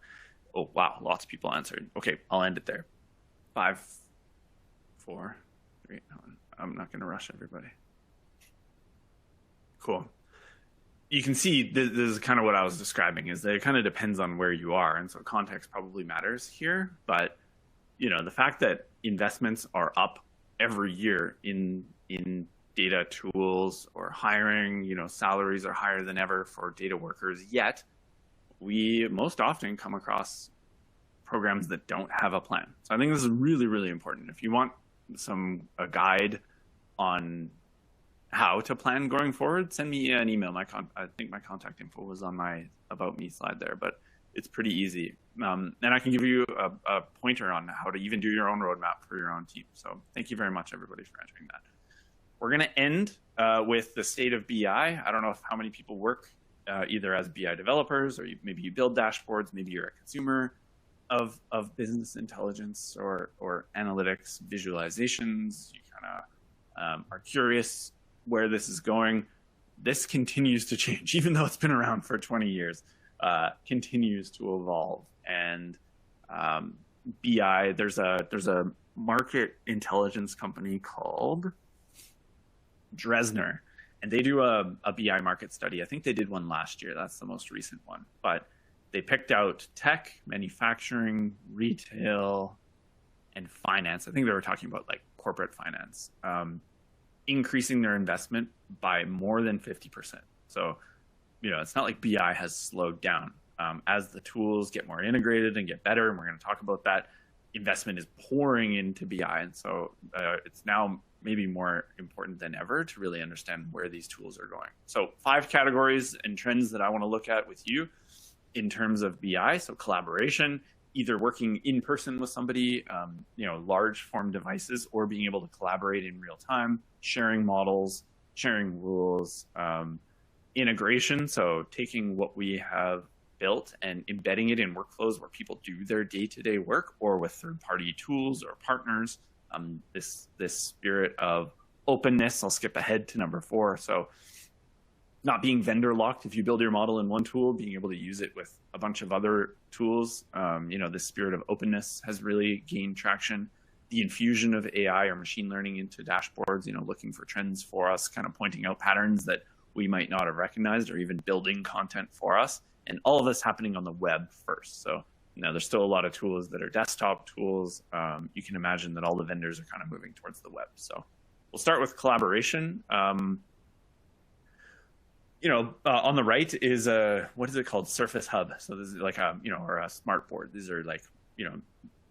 oh wow, lots of people answered. Okay, I'll end it there. 5, 4, 3. I'm not going to rush everybody. Cool. You can see this is kind of what I was describing, is that it kind of depends on where you are. And so context probably matters here. But, the fact that investments are up every year in data tools or hiring, salaries are higher than ever for data workers, yet we most often come across programs that don't have a plan. So I think this is really, really important. If you want a guide on how to plan going forward, send me an email. I think my contact info was on my About Me slide there, but it's pretty easy. And I can give you a pointer on how to even do your own roadmap for your own team. So thank you very much, everybody, for entering that. We're going to end with the state of BI. I don't know how many people work either as BI developers, or maybe you build dashboards, maybe you're a consumer of business intelligence or analytics visualizations. You kind of are curious where this is going. This continues to change, even though it's been around for 20 years, continues to evolve. And BI, there's a market intelligence company called Dresner, and they do a BI market study. I think they did one last year. That's the most recent one. But they picked out tech, manufacturing, retail, and finance. I think they were talking about like corporate finance, increasing their investment by more than 50%. So, it's not like BI has slowed down. As the tools get more integrated and get better, and we're going to talk about that, investment is pouring into BI. And so it's now maybe more important than ever to really understand where these tools are going. So 5 categories and trends that I want to look at with you in terms of BI. So collaboration, either working in person with somebody, large form devices, or being able to collaborate in real time, sharing models, sharing rules, integration. So taking what we have built and embedding it in workflows where people do their day-to-day work, or with third-party tools or partners. This spirit of openness. I'll skip ahead to number 4. So not being vendor locked. If you build your model in one tool, being able to use it with a bunch of other tools. This spirit of openness has really gained traction. The infusion of AI or machine learning into dashboards, looking for trends for us, kind of pointing out patterns that we might not have recognized, or even building content for us. And all of this happening on the web first. So, there's still a lot of tools that are desktop tools. You can imagine that all the vendors are kind of moving towards the web. So we'll start with collaboration. On the right is what is it called? Surface Hub. So this is like or a smart board. These are like,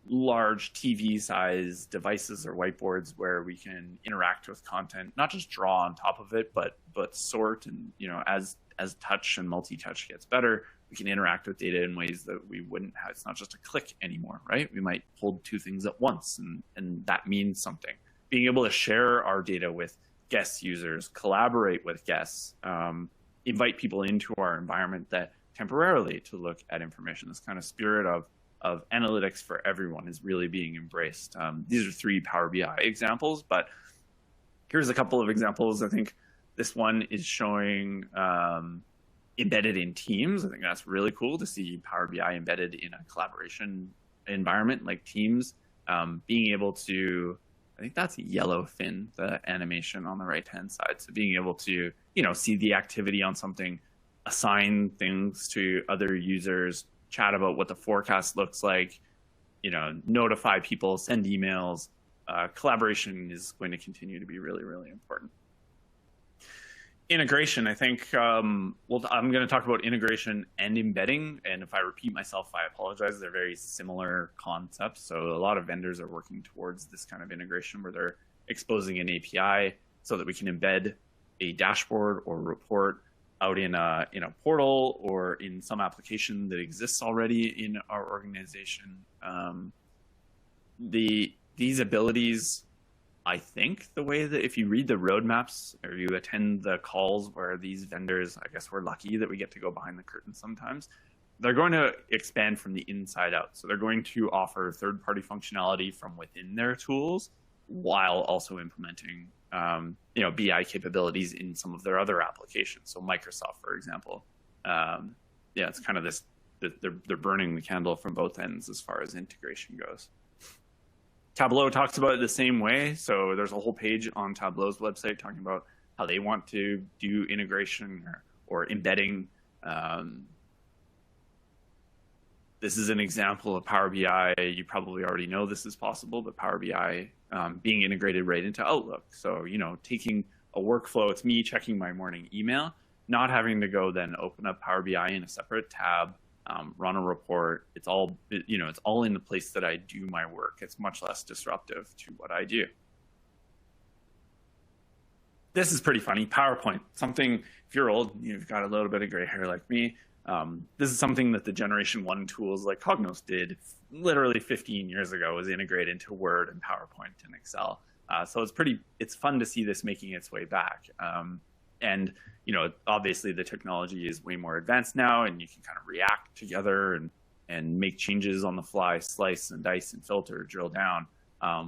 large TV size devices or whiteboards where we can interact with content, not just draw on top of it, but sort and, as as touch and multi-touch gets better, we can interact with data in ways that we wouldn't have. It's not just a click anymore, right? We might hold two things at once, and that means something. Being able to share our data with guest users, collaborate with guests, invite people into our environment that temporarily to look at information. This kind of spirit of analytics for everyone is really being embraced. These are 3 Power BI examples, but here's a couple of examples. I think this one is showing embedded in Teams. I think that's really cool to see Power BI embedded in a collaboration environment like Teams. Being able to, I think that's Yellowfin, the animation on the right-hand side. So being able to, see the activity on something, assign things to other users, chat about what the forecast looks like, notify people, send emails. Collaboration is going to continue to be really, really important. Integration, I think, I'm going to talk about integration and embedding. And if I repeat myself, I apologize. They're very similar concepts. So a lot of vendors are working towards this kind of integration where they're exposing an API so that we can embed a dashboard or report out in a portal or in some application that exists already in our organization. These abilities, I think the way that if you read the roadmaps or you attend the calls where these vendors, I guess we're lucky that we get to go behind the curtain sometimes, they're going to expand from the inside out. So they're going to offer third-party functionality from within their tools while also implementing BI capabilities in some of their other applications. So Microsoft, for example, it's kind of this, they're burning the candle from both ends as far as integration goes. Tableau talks about it the same way. So there's a whole page on Tableau's website talking about how they want to do integration or embedding. This is an example of Power BI. You probably already know this is possible, but Power BI being integrated right into Outlook. So, taking a workflow, it's me checking my morning email, not having to go then open up Power BI in a separate tab, run a report. It's all, it's all in the place that I do my work. It's much less disruptive to what I do. This is pretty funny. PowerPoint, something, if you're old, you've got a little bit of gray hair like me. This is something that the Generation 1 tools like Cognos did literally 15 years ago, was integrated into Word and PowerPoint and Excel. So it's fun to see this making its way back. And obviously the technology is way more advanced now, and you can kind of react together and make changes on the fly, slice and dice and filter, drill down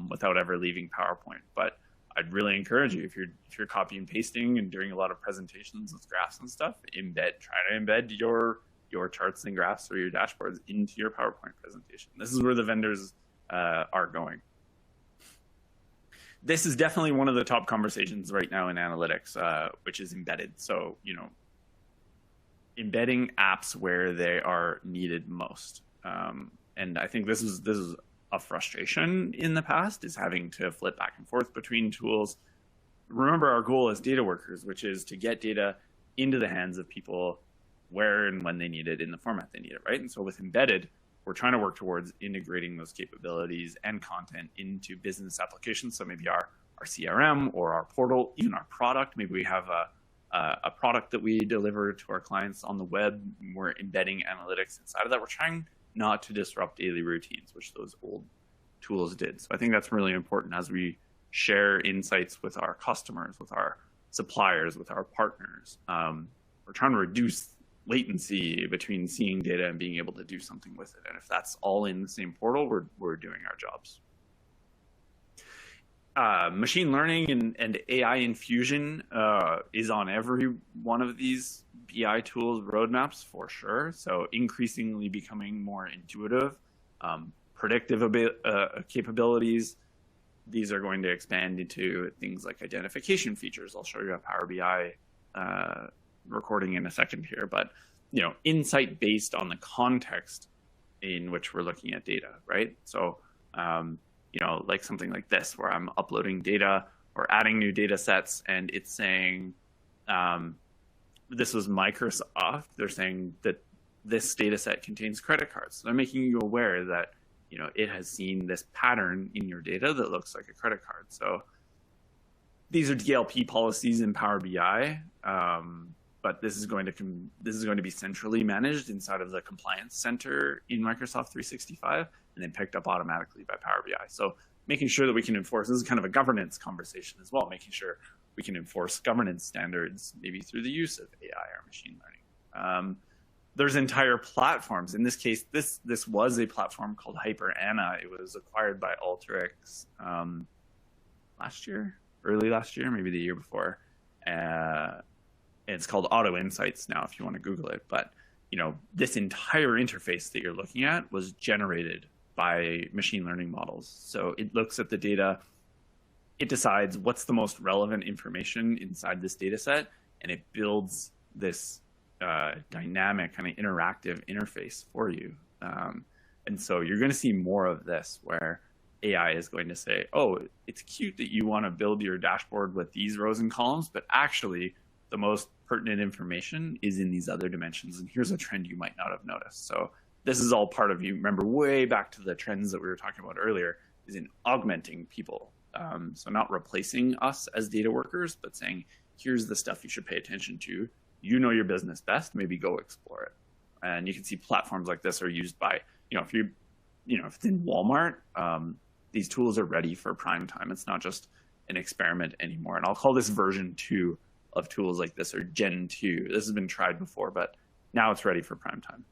without ever leaving PowerPoint. But I'd really encourage you, if you're copy and pasting and doing a lot of presentations with graphs and stuff, try to embed your charts and graphs or your dashboards into your PowerPoint presentation. This is where the vendors are going. This is definitely one of the top conversations right now in analytics, which is embedded. So, embedding apps where they are needed most. And I think this is a frustration in the past, is having to flip back and forth between tools. Remember, our goal as data workers, which is to get data into the hands of people where and when they need it in the format they need it, right? And so with embedded, we're trying to work towards integrating those capabilities and content into business applications. So maybe our CRM or our portal, even our product. Maybe we have a product that we deliver to our clients on the web. We're embedding analytics inside of that. We're trying not to disrupt daily routines, which those old tools did. So I think that's really important as we share insights with our customers, with our suppliers, with our partners. We're trying to reduce latency between seeing data and being able to do something with it. And if that's all in the same portal, we're doing our jobs. Machine learning and AI infusion is on every one of these BI tools roadmaps for sure. So increasingly becoming more intuitive, predictive capabilities. These are going to expand into things like identification features. I'll show you a Power BI recording in a second here, but insight based on the context in which we're looking at data, right? So like something like this, where I'm uploading data or adding new data sets, and it's saying, this was Microsoft, they're saying that this data set contains credit cards. So they're making you aware that it has seen this pattern in your data that looks like a credit card. So these are DLP policies in Power BI. but this is going to be centrally managed inside of the compliance center in Microsoft 365, and then picked up automatically by Power BI. So making sure that we can enforce, this is kind of a governance conversation as well, making sure we can enforce governance standards, maybe through the use of AI or machine learning. There's entire platforms. In this case, this was a platform called HyperAnna. It was acquired by Alteryx early last year, maybe the year before. It's called Auto Insights now, if you want to Google it. But this entire interface that you're looking at was generated by machine learning models. So it looks at the data, it decides what's the most relevant information inside this data set, and it builds this dynamic kind of interactive interface for you. And so you're going to see more of this where AI is going to say, oh, it's cute that you want to build your dashboard with these rows and columns, but actually the most pertinent information is in these other dimensions. And here's a trend you might not have noticed. So this is all part of, you remember way back to the trends that we were talking about earlier, is in augmenting people. So not replacing us as data workers, but saying, here's the stuff you should pay attention to. You know your business best, maybe go explore it. And you can see platforms like this are used by, if it's in Walmart, these tools are ready for prime time. It's not just an experiment anymore. And I'll call this version 2 of tools like this, or Gen 2. This has been tried before, but now it's ready for prime time.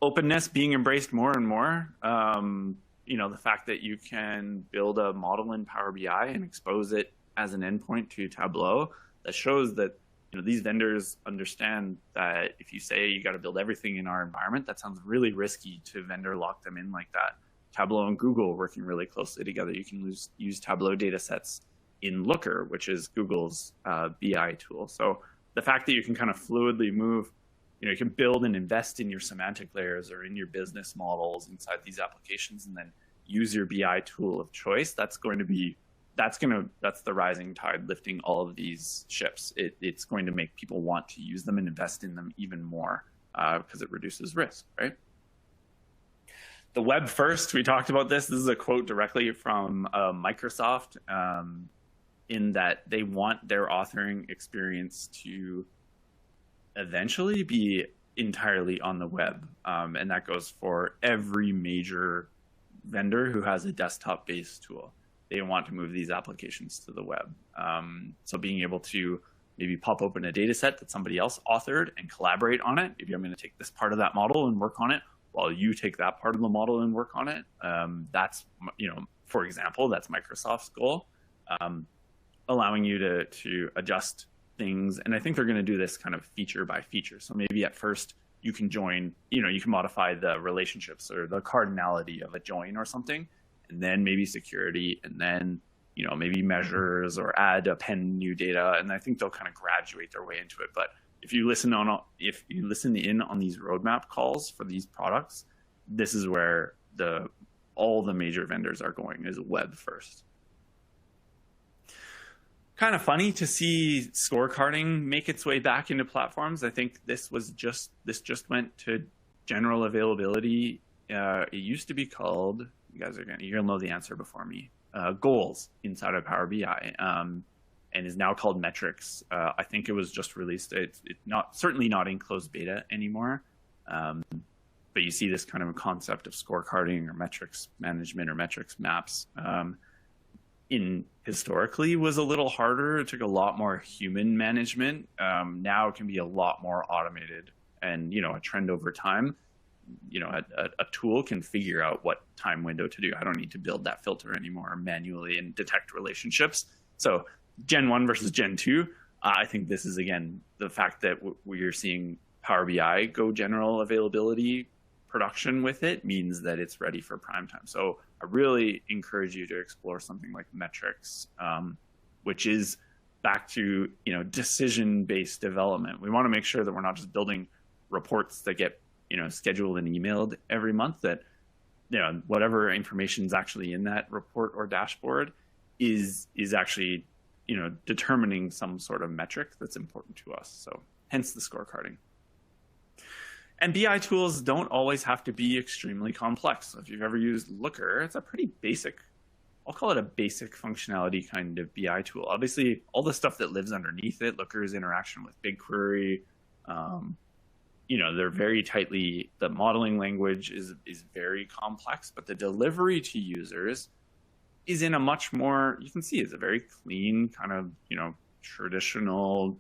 Openness being embraced more and more. The fact that you can build a model in Power BI and expose it as an endpoint to Tableau, that shows that these vendors understand that if you say you got to build everything in our environment, that sounds really risky to vendor lock them in like that. Tableau and Google working really closely together. You can use Tableau data sets in Looker, which is Google's BI tool. So the fact that you can kind of fluidly move, you can build and invest in your semantic layers or in your business models inside these applications, and then use your BI tool of choice. That's the rising tide lifting all of these ships. It's going to make people want to use them and invest in them even more because it reduces risk, right? The web first, we talked about this. This is a quote directly from Microsoft in that they want their authoring experience to eventually be entirely on the web. And that goes for every major vendor who has a desktop-based tool. They want to move these applications to the web. So being able to maybe pop open a data set that somebody else authored and collaborate on it. Maybe I'm going to take this part of that model and work on it while you take that part of the model and work on it. That's, for example, that's Microsoft's goal, allowing you to adjust things. And I think they're going to do this kind of feature by feature. So maybe at first you can join, you can modify the relationships or the cardinality of a join or something, and then maybe security, and then maybe measures, or add append new data. And I think they'll kind of graduate their way into it. But if you listen in on these roadmap calls for these products, this is where all the major vendors are going, is web first. Kind of funny to see scorecarding make its way back into platforms. I think this just went to general availability. It used to be called, you'll know the answer before me, goals inside of Power BI, and is now called metrics. I think it was just released. It's certainly not in closed beta anymore. But you see this kind of a concept of scorecarding or metrics management or metrics maps. Historically was a little harder. It took a lot more human management. Now it can be a lot more automated, and a trend over time. A tool can figure out what time window to do. I don't need to build that filter anymore manually and detect relationships. So Gen 1 versus Gen 2, I think this is, again, the fact that we're seeing Power BI go general availability production with it means that it's ready for prime time. So I really encourage you to explore something like metrics, which is back to decision-based development. We want to make sure that we're not just building reports that get scheduled and emailed every month, that whatever information is actually in that report or dashboard is actually determining some sort of metric that's important to us. So hence the scorecarding. And BI tools don't always have to be extremely complex. So if you've ever used Looker, it's a pretty basic I'll call it a basic functionality kind of BI tool. Obviously, all the stuff that lives underneath it, Looker's interaction with BigQuery, they're very tightly, the modeling language is very complex, but the delivery to users is in a much more, you can see it's a very clean kind of, traditional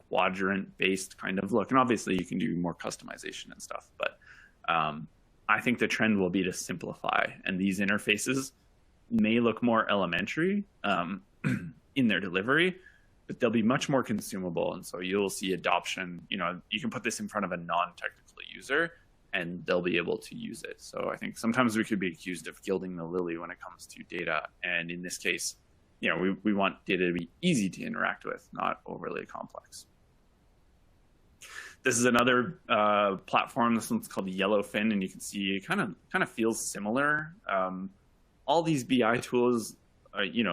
quadrant-based kind of look. And obviously you can do more customization and stuff, but I think the trend will be to simplify. And these interfaces may look more elementary in their delivery, but they'll be much more consumable. And so you'll see adoption. You can put this in front of a non-technical user and they'll be able to use it. So I think sometimes we could be accused of gilding the lily when it comes to data. And in this case, we want data to be easy to interact with, not overly complex. This is another platform. This one's called Yellowfin, and you can see it kind of feels similar. All these BI tools,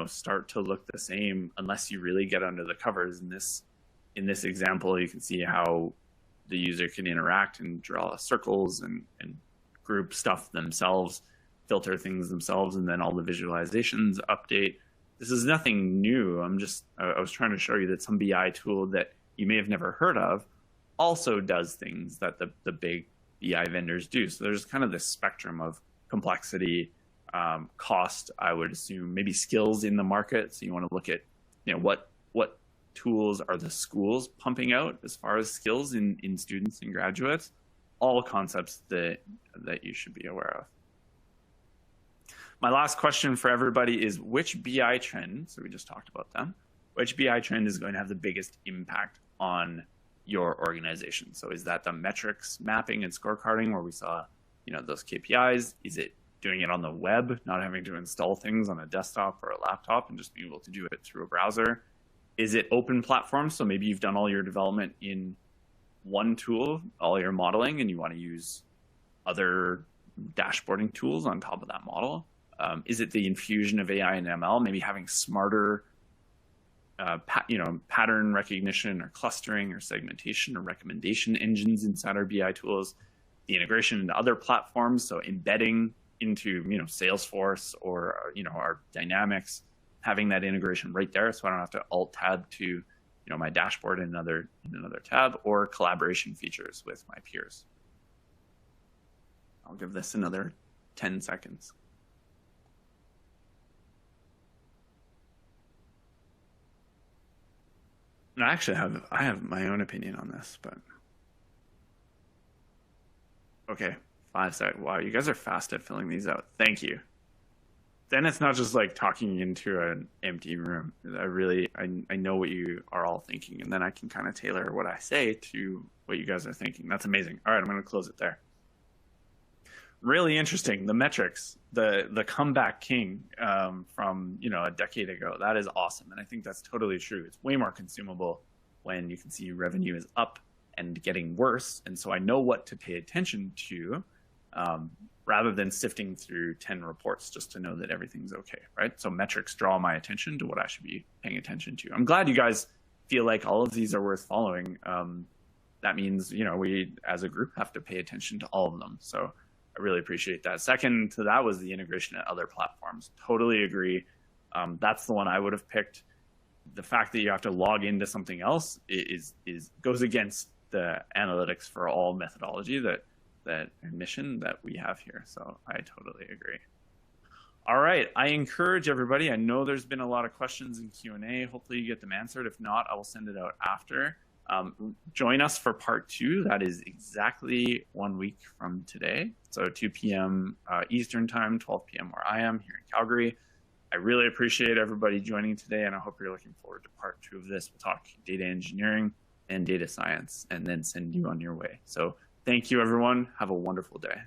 start to look the same unless you really get under the covers. In this example, you can see how the user can interact and draw circles and group stuff themselves, filter things themselves, and then all the visualizations update. This is nothing new. I was trying to show you that some BI tool that you may have never heard of also does things that the big BI vendors do. So there's kind of this spectrum of complexity, cost, I would assume, maybe skills in the market. So you want to look at, what tools are the schools pumping out as far as skills in students and graduates, all concepts that you should be aware of. My last question for everybody is, which BI trend, so we just talked about them, which BI trend is going to have the biggest impact on your organization? So is that the metrics mapping and scorecarding where we saw, those KPIs? Is it doing it on the web, not having to install things on a desktop or a laptop and just being able to do it through a browser? Is it open platform? So maybe you've done all your development in one tool, all your modeling, and you want to use other dashboarding tools on top of that model. Is it the infusion of AI and ML, maybe having smarter pattern recognition or clustering or segmentation or recommendation engines inside our BI tools, the integration into other platforms, so embedding into Salesforce or our Dynamics, having that integration right there, so I don't have to alt tab to my dashboard in another tab, or collaboration features with my peers. I'll give this another 10 seconds. And I have my own opinion on this, but okay, 5 seconds. Wow, you guys are fast at filling these out. Thank you. Then it's not just like talking into an empty room. I know what you are all thinking, and then I can kind of tailor what I say to what you guys are thinking. That's amazing. All right, I'm going to close it there. Really interesting. The metrics, the comeback king from a decade ago. That is awesome, and I think that's totally true. It's way more consumable when you can see revenue is up and getting worse, and so I know what to pay attention to, rather than sifting through 10 reports just to know that everything's okay, right? So metrics draw my attention to what I should be paying attention to. I'm glad you guys feel like all of these are worth following. That means we as a group have to pay attention to all of them. So I really appreciate that. Second to that was the integration at other platforms. Totally agree. That's the one I would have picked. The fact that you have to log into something else goes against the analytics for all methodology that mission that we have here. So I totally agree. All right, I encourage everybody. I know there's been a lot of questions in Q&A. Hopefully you get them answered. If not, I will send it out after. Join us for part 2. That is exactly 1 week from today. So 2 p.m. Eastern time, 12 p.m. where I am here in Calgary. I really appreciate everybody joining today, and I hope you're looking forward to part 2 of this. We'll talk data engineering and data science and then send you on your way. So thank you, everyone. Have a wonderful day.